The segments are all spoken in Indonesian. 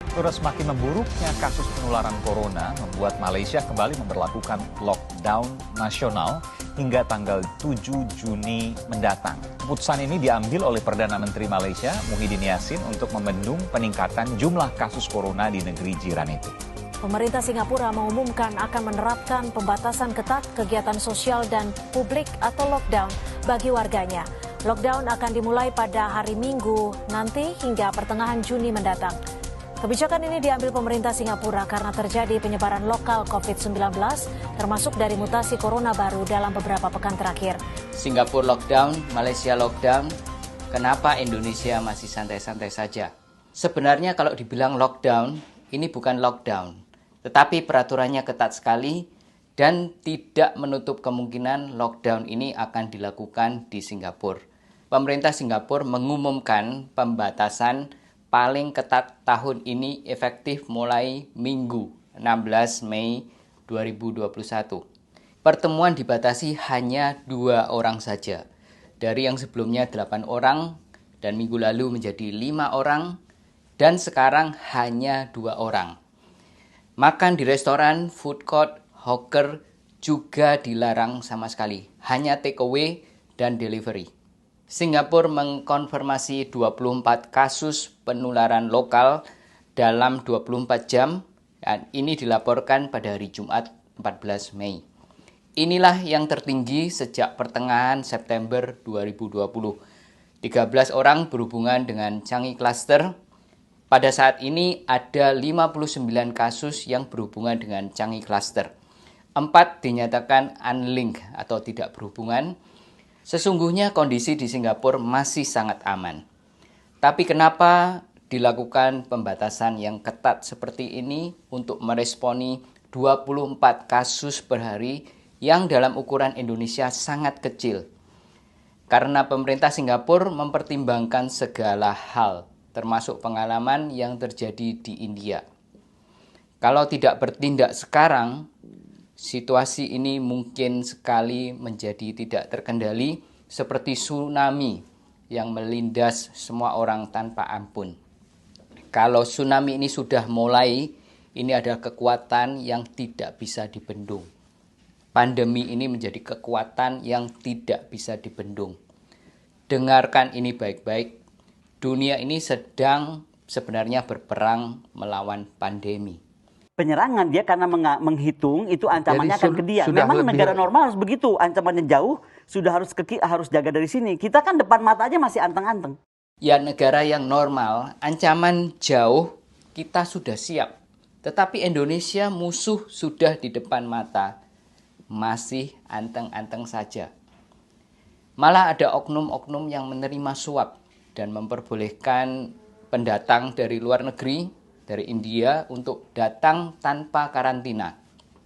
Terus semakin memburuknya kasus penularan corona membuat Malaysia kembali memberlakukan lockdown nasional hingga tanggal 7 Juni mendatang. Keputusan ini diambil oleh Perdana Menteri Malaysia, Muhyiddin Yassin, untuk membendung peningkatan jumlah kasus corona di negeri jiran itu. Pemerintah Singapura mengumumkan akan menerapkan pembatasan ketat kegiatan sosial dan publik atau lockdown bagi warganya. Lockdown akan dimulai pada hari Minggu nanti hingga pertengahan Juni mendatang. Kebijakan ini diambil pemerintah Singapura karena terjadi penyebaran lokal COVID-19, termasuk dari mutasi corona baru dalam beberapa pekan terakhir. Singapura lockdown, Malaysia lockdown, kenapa Indonesia masih santai-santai saja? Sebenarnya kalau dibilang lockdown, ini bukan lockdown, tetapi peraturannya ketat sekali dan tidak menutup kemungkinan lockdown ini akan dilakukan di Singapura. Pemerintah Singapura mengumumkan pembatasan paling ketat tahun ini efektif mulai Minggu 16 Mei 2021. Pertemuan dibatasi hanya 2 orang saja. Dari yang sebelumnya 8 orang dan minggu lalu menjadi 5 orang dan sekarang hanya 2 orang. Makan di restoran, food court, hawker juga dilarang sama sekali. Hanya take away dan delivery. Singapura mengkonfirmasi 24 kasus penularan lokal dalam 24 jam dan ini dilaporkan pada hari Jumat 14 Mei. Inilah yang tertinggi sejak pertengahan September 2020. 13 orang berhubungan dengan Changi Cluster. Pada saat ini ada 59 kasus yang berhubungan dengan Changi Cluster. 4 dinyatakan unlinked atau tidak berhubungan. Sesungguhnya kondisi di Singapura masih sangat aman. Tapi kenapa dilakukan pembatasan yang ketat seperti ini untuk meresponi 24 kasus per hari yang dalam ukuran Indonesia sangat kecil? Karena pemerintah Singapura mempertimbangkan segala hal, termasuk pengalaman yang terjadi di India. Kalau tidak bertindak sekarang, situasi ini mungkin sekali menjadi tidak terkendali seperti tsunami yang melindas semua orang tanpa ampun. Kalau tsunami ini sudah mulai, ini adalah kekuatan yang tidak bisa dibendung. Pandemi ini menjadi kekuatan yang tidak bisa dibendung. Dengarkan ini baik-baik, dunia ini sedang sebenarnya berperang melawan pandemi. Penyerangan dia karena menghitung itu ancamannya akan ke dia. Memang negara normal harus begitu, ancamannya jauh sudah harus jaga dari sini. Kita kan depan mata aja masih anteng-anteng. Ya, negara yang normal, ancaman jauh kita sudah siap. Tetapi Indonesia musuh sudah di depan mata, masih anteng-anteng saja. Malah ada oknum-oknum yang menerima suap dan memperbolehkan pendatang dari luar negeri, dari India untuk datang tanpa karantina.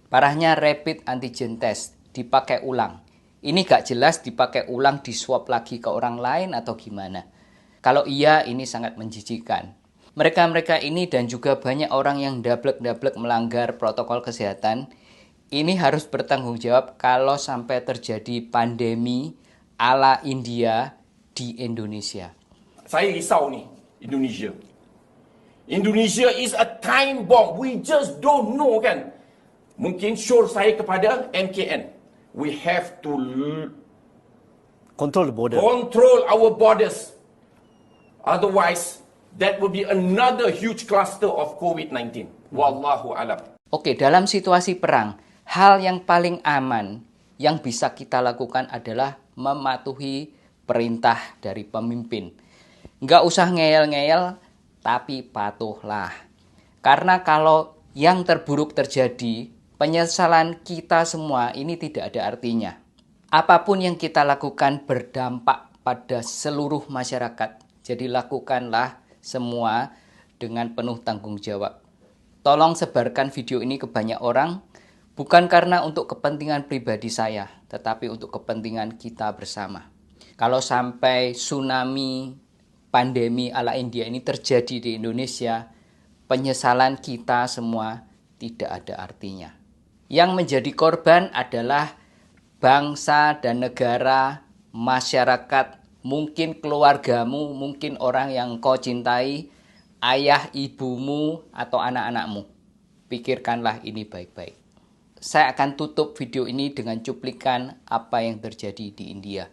Parahnya rapid antigen test dipakai ulang. Ini gak jelas dipakai ulang di swab lagi ke orang lain atau gimana. Kalau iya ini sangat menjijikan. Mereka-mereka ini dan juga banyak orang yang dablek-dablek melanggar protokol kesehatan, ini harus bertanggung jawab kalau sampai terjadi pandemi ala India di Indonesia. Saya risau nih Indonesia. Indonesia is a time bomb. We just don't know kan. Mungkin syur saya kepada MKN. We have to Control the border. control our borders. Otherwise, that will be another huge cluster of COVID-19. Wallahu alam. Oke, dalam situasi perang, hal yang paling aman yang bisa kita lakukan adalah mematuhi perintah dari pemimpin. Nggak usah ngeyel-ngeyel, tapi patuhlah. Karena kalau yang terburuk terjadi, penyesalan kita semua ini tidak ada artinya. Apapun yang kita lakukan berdampak pada seluruh masyarakat. Jadi lakukanlah semua dengan penuh tanggung jawab. Tolong sebarkan video ini ke banyak orang, bukan karena untuk kepentingan pribadi saya, tetapi untuk kepentingan kita bersama. Kalau sampai tsunami pandemi ala India ini terjadi di Indonesia, penyesalan kita semua tidak ada artinya. Yang menjadi korban adalah bangsa dan negara, masyarakat, mungkin keluargamu, mungkin orang yang kau cintai, ayah, ibumu, atau anak-anakmu. Pikirkanlah ini baik-baik. Saya akan tutup video ini dengan cuplikan apa yang terjadi di India.